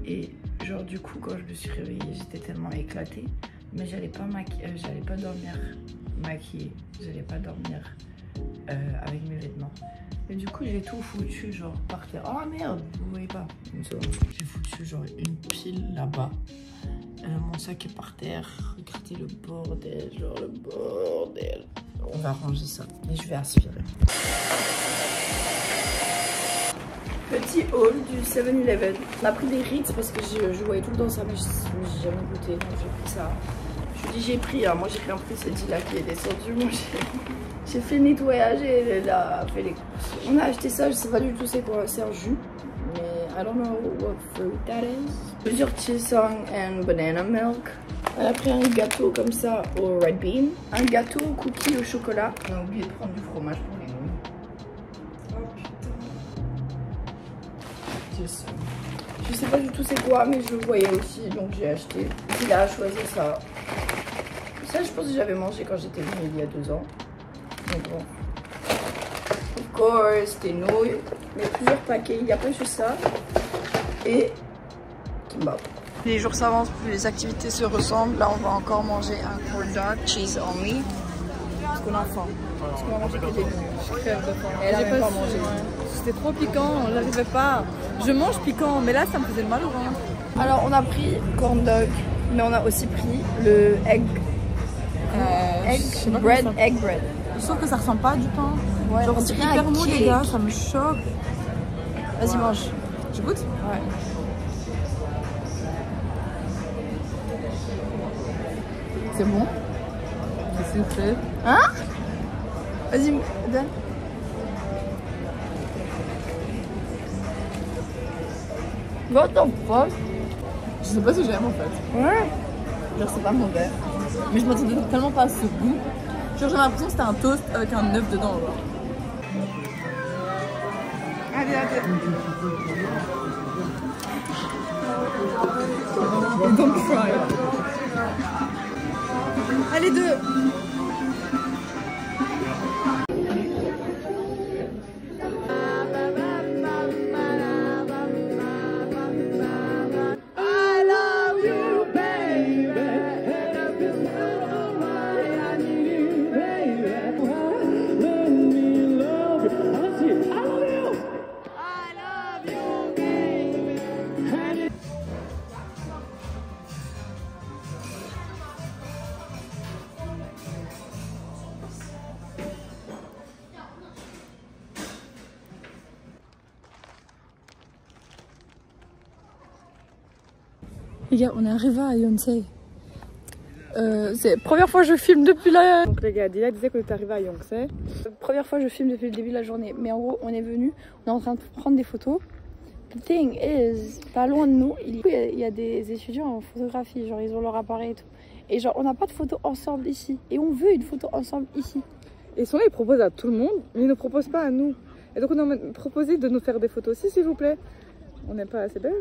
Et genre du coup quand je me suis réveillée, j'étais tellement éclatée. Mais j'allais pas dormir maquillée, j'allais pas dormir avec mes vêtements. Et du coup j'ai tout foutu genre par terre. Oh merde, vous voyez pas. J'ai foutu genre une pile là-bas. Mon sac est par terre. Regardez le bordel, genre le bordel. On va ranger ça et je vais aspirer. Petit haul du 7-Eleven. On a pris des Ritz parce que je voyais tout le temps ça, mais j'ai jamais goûté. Donc j'ai pris ça. Je dis j'ai pris, hein. Moi j'ai rien pris, c'est Dila qui est descendu. Moi j'ai fait le nettoyage et elle a fait les courses. On a acheté ça, je sais pas du tout c'est quoi, c'est un jus. Mais I don't know what fruit that is. Plusieurs Chisong and banana milk. Elle a pris un gâteau comme ça au red bean. Un gâteau au cookie au chocolat. On a oublié de prendre du fromage pour les nouilles. Oh putain. Je sais pas du tout c'est quoi, mais je le voyais aussi, donc j'ai acheté. Il a choisi ça. Ça, je pense que j'avais mangé quand j'étais venue il y a 2 ans. Donc bon. Of course, des nouilles. Mais plusieurs paquets, il n'y a pas juste ça. Et kimbap. Les jours s'avancent, plus les activités se ressemblent. Là, on va encore manger un corn dog, cheese only. Parce qu'on a faim. Parce qu'on a mangé que des nouilles. Je crève de faim. Elle a même pas mangé. C'était trop piquant, j'arrivais pas. Je mange piquant, mais là ça me faisait mal au ventre. Alors, on a pris corn dog, mais on a aussi pris le egg bread. Je trouve que ça ressemble pas à du pain. Ouais, genre on c'est dirait hyper un mou les cake. gars, ça me choque. Vas-y, mange. Je goûte? Ouais. C'est bon? C'est sucré. Hein? Vas-y, donne. What the fuck? Je sais pas si j'aime en fait. Ouais. Genre c'est pas mauvais. Mais je m'attendais tellement pas à ce goût. Genre j'ai l'impression que c'était un toast avec un œuf dedans. Genre. Allez, allez. Don't try. Allez, 2. Les gars, on est arrivé à Yonsei. C'est la première fois que je filme depuis la... Donc les gars, Dila disait qu'on est arrivé à Yonsei. Première fois que je filme depuis le début de la journée. Mais en gros, on est venu, on est en train de prendre des photos. The thing is, pas loin de nous, il y a des étudiants en photographie. Genre, ils ont leur appareil et tout. Et genre, on n'a pas de photo ensemble ici. Et on veut une photo ensemble ici. Et souvent, ils proposent à tout le monde, mais ils ne proposent pas à nous. Et donc, on a proposé de nous faire des photos aussi, s'il vous plaît. On n'est pas assez belle.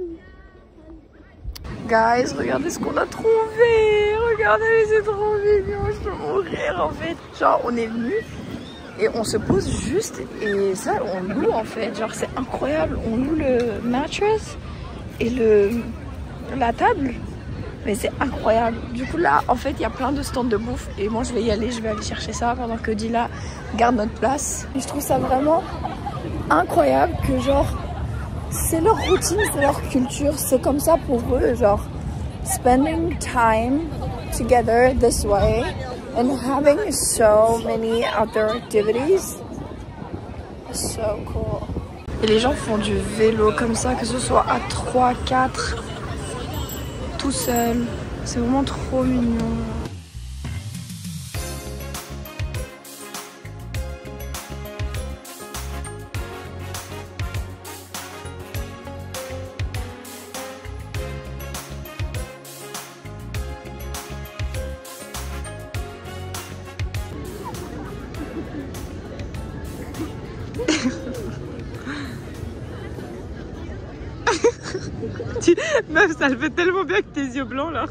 Guys, regardez ce qu'on a trouvé. Regardez, c'est trop mignon. Je peux mourir en fait. Genre, on est venu et on se pose juste et ça, on loue en fait. Genre, c'est incroyable. On loue le mattress et la table. Mais c'est incroyable. Du coup, là, en fait, il y a plein de stands de bouffe. Et moi, je vais y aller. Je vais aller chercher ça pendant que Dila garde notre place. Et je trouve ça vraiment incroyable que genre... c'est leur routine, c'est leur culture, c'est comme ça pour eux, genre spending time together this way and having so many outdoor activities. So cool. Et les gens font du vélo comme ça, que ce soit à 3, 4, tout seul. C'est vraiment trop mignon. Meuf, ça le fait tellement bien avec tes yeux blancs là.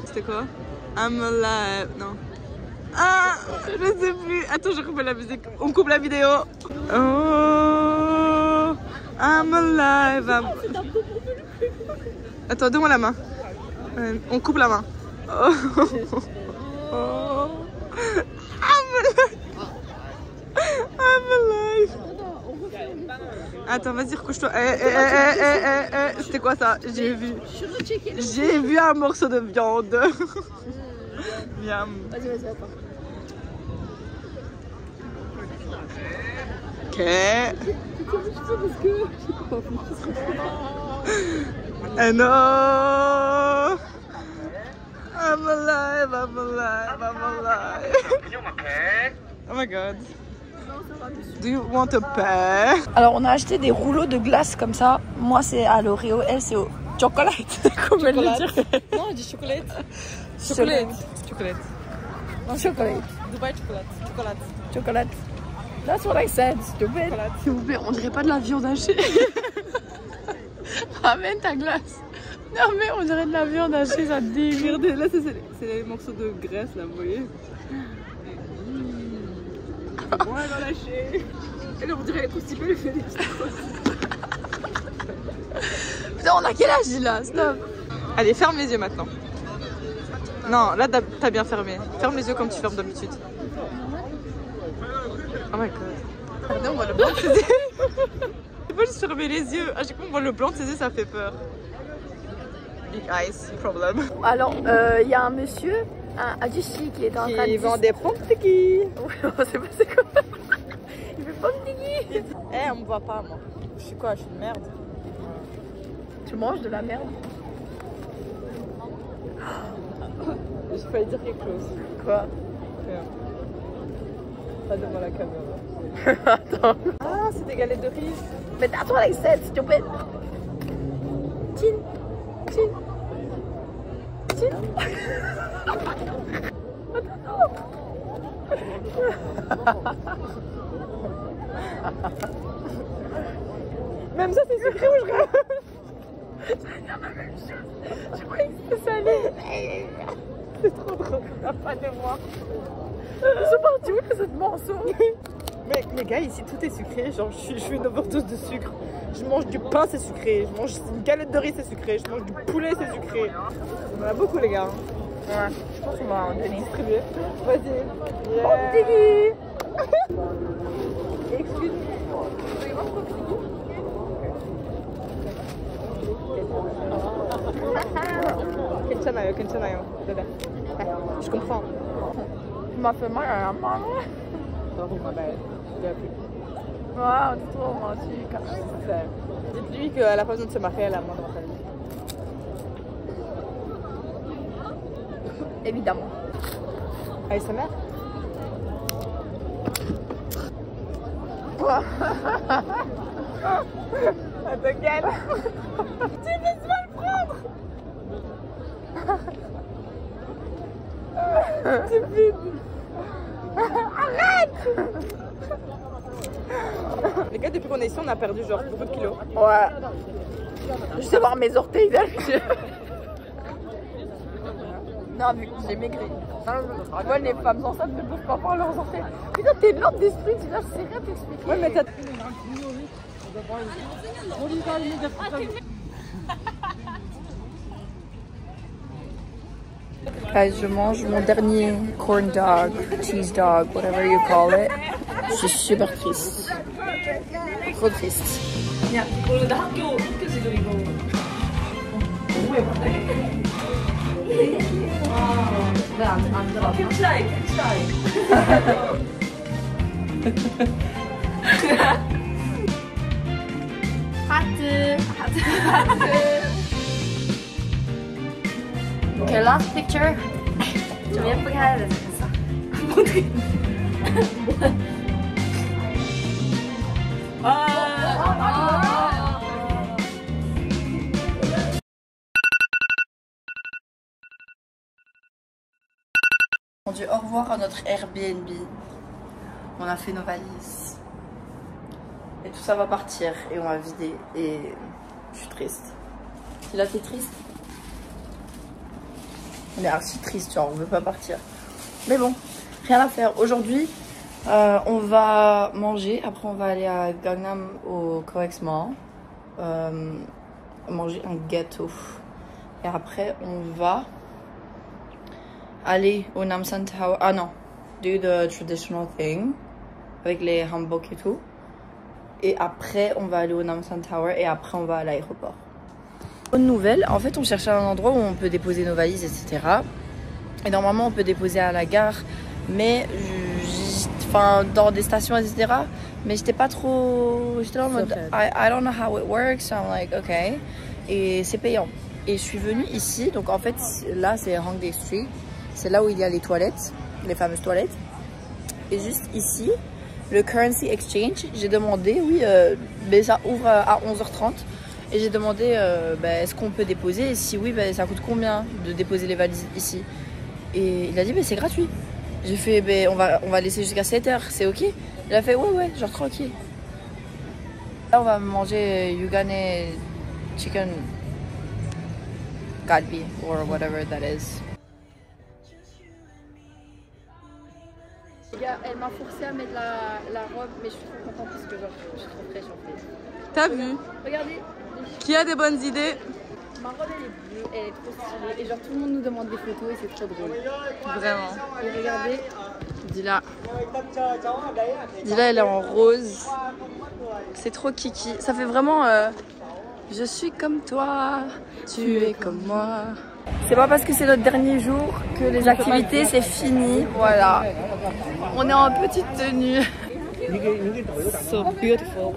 C'était quoi? I'm alive. Non. Ah, je sais plus. Attends, je coupe la musique. On coupe la vidéo. Oh, I'm alive. Attends, donne-moi la main. On coupe la main. Oh. Oh. I'm alive. I'm alive. Attends, vas-y, recouche-toi. C'était quoi ça? J'ai vu un morceau de viande. Miam. Vas-y, vas-y, attends. Ok. Non. I'm alive, I'm alive, I'm alive. Oh my god. Do you want a pair? Alors on a acheté des rouleaux de glace comme ça. Moi c'est à l'Oreo, elle c'est au chocolat. Comme elle le dirait. Non, du chocolat. Chocolat. Chocolat. Non, chocolat. Dubaï chocolat. Chocolat. Chocolat. That's what I said, stupid. S'il vous plaît, on dirait pas de la viande hachée. Ramène ta glace. Non mais on dirait de la viande hachée, ça dégoûte. Regardez, là c'est les morceaux de graisse là, vous voyez. C'est bon, elle va lâcher. Et là on dirait les constipés, elle fait des petites crosses. Putain, on a quel âge là? Stop. Allez, ferme les yeux maintenant. Non, là t'as bien fermé. Ferme les yeux comme tu fermes d'habitude. Oh my god. Regardez, on voit le blanc de ses yeux. Il faut juste fermer les yeux. À chaque fois on voit le blanc de ses yeux, ça fait peur. Big eyes problem. Alors, il y a un monsieur, un aduchi qui est en train de... Qui vend des pommes-tiki. Oui, on sait pas c'est quoi. Il fait pommes-tiki. Eh, on me voit pas moi. Je suis quoi? Je suis une merde. Tu manges de la merde? J'ai failli dire quelque chose. Quoi? Pas devant la caméra. Attends. Ah, c'est des galettes de riz. Mais that's what I said, stupid. Chin. Chin. Chin. Même ça, c'est sucré ou je rêve? Je croyais que c'était salé. C'est trop drôle. Pas de moi. Ils sont partis où les autres morceaux? Mais les gars, ici tout est sucré. Genre, je fais une overdose de sucre. Je mange du pain, c'est sucré. Je mange une galette de riz, c'est sucré. Je mange du poulet, c'est sucré. On en a beaucoup, les gars. Ouais, je pense qu'on va en donner. Distribuer. Vas-y. Pommes-tiki. Excuse-moi. 괜찮아요. bébé. Je comprends. Tu m'as fait mal à la main. Bravo, ma belle. Waouh, t'es trop romantique. Dites-lui qu'elle a pas besoin de se marier, elle a moins de mentalité. Évidemment. Avec sa mère? Quoi? Elle te gagne. Tu me laisses pas le prendre. Stupide. Arrête. Les gars, depuis qu'on est ici, on a perdu genre beaucoup de kilos. Ouais. Je sais voir mes orteils là. Non, vu que j'ai maigri. Moi, les femmes enceintes ne peuvent pas voir leurs orteils. Putain, t'es lourde d'esprit, tu sais rien t'expliquer. Ouais, mais t'as... Guys, je mange mon dernier corn dog, cheese dog, whatever you call it. Je suis super triste. Trop triste. Okay, last picture. 좀 예쁘게 해야 되겠어. On dit au revoir à notre Airbnb. On a fait nos valises. Et tout ça va partir et on va vider. Et je suis triste. Si là t'es triste? On est archi triste, genre on veut pas partir. Mais bon, rien à faire. Aujourd'hui, on va manger. Après, on va aller à Gangnam au Coex Mall. Manger un gâteau. Et après, on va aller au Namsan Tower. Ah non, do the traditional thing. Avec les hanbok et tout. Et après, on va aller au Namsan Tower. Et après, on va à l'aéroport. Bonne nouvelle, en fait on cherchait un endroit où on peut déposer nos valises, etc. Et normalement on peut déposer à la gare, mais enfin dans des stations, etc. Mais j'étais pas trop, j'étais là en mode I don't know how it works, so I'm like ok. Et c'est payant. Et je suis venue ici, donc en fait là c'est Hongdae Street, c'est là où il y a les toilettes, les fameuses toilettes. Et juste ici, le Currency Exchange, j'ai demandé, oui, mais ça ouvre à 11h30. Et j'ai demandé est-ce qu'on peut déposer, et si oui, ça coûte combien de déposer les valises ici. Et il a dit c'est gratuit. J'ai fait, ben, on va laisser jusqu'à 7h, c'est ok? Il a fait, ouais, genre tranquille. Là, on va manger Yugane chicken galbi, or whatever that is. Les gars, elle m'a forcé à mettre la robe, mais je suis trop contente parce que genre, je suis trop fraîche en fait. T'as vu? Regardez, Qui a des bonnes idées? ma robe elle est bleue, elle est trop stylée et genre tout le monde nous demande des photos et c'est trop drôle. Vraiment. Et regardez, Dila. Dila, elle est en rose. C'est trop kiki. Ça fait vraiment je suis comme toi, tu es comme moi. C'est pas parce que c'est notre dernier jour que les activités c'est fini. Voilà. On est en petite tenue. So beautiful.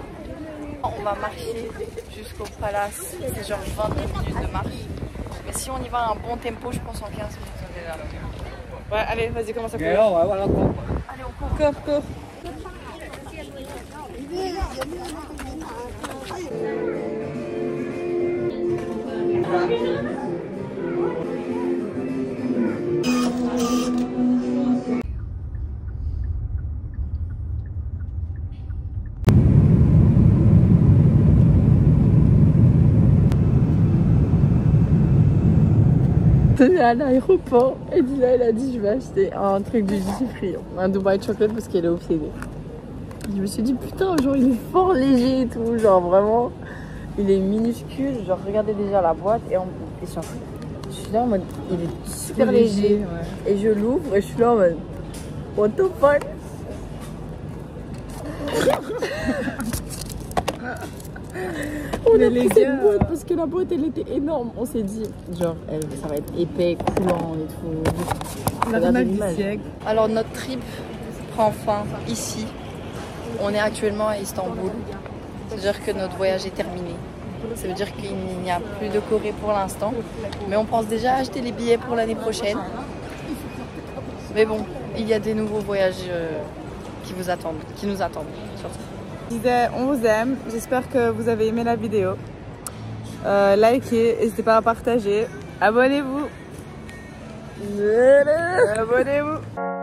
On va marcher jusqu'au palace. C'est genre 20 minutes de marche. Mais si on y va à un bon tempo, je pense en 15 minutes on est là. Ouais, allez, vas-y, commence à courir. Allez, on court. Cours. On est à l'aéroport et Dila elle a dit je vais acheter un truc du Duty Free, un Dubai Chocolate parce qu'elle est obsédée. Je me suis dit putain genre il est fort léger et tout, genre vraiment il est minuscule, genre regardez déjà la boîte et je suis là en mode il est super léger et je l'ouvre et je suis là en mode what the fuck. On a pris cette boîte parce que la boîte elle était énorme. On s'est dit genre ça va être épais, coulant et tout. L'arnaque du siècle. Alors notre trip prend fin ici. On est actuellement à Istanbul. C'est-à-dire que notre voyage est terminé. Ça veut dire qu'il n'y a plus de Corée pour l'instant. Mais on pense déjà acheter les billets pour l'année prochaine. Mais bon, il y a des nouveaux voyages qui nous attendent surtout. Je disais, on vous aime, j'espère que vous avez aimé la vidéo. Likez, n'hésitez pas à partager. Abonnez-vous. Abonnez-vous.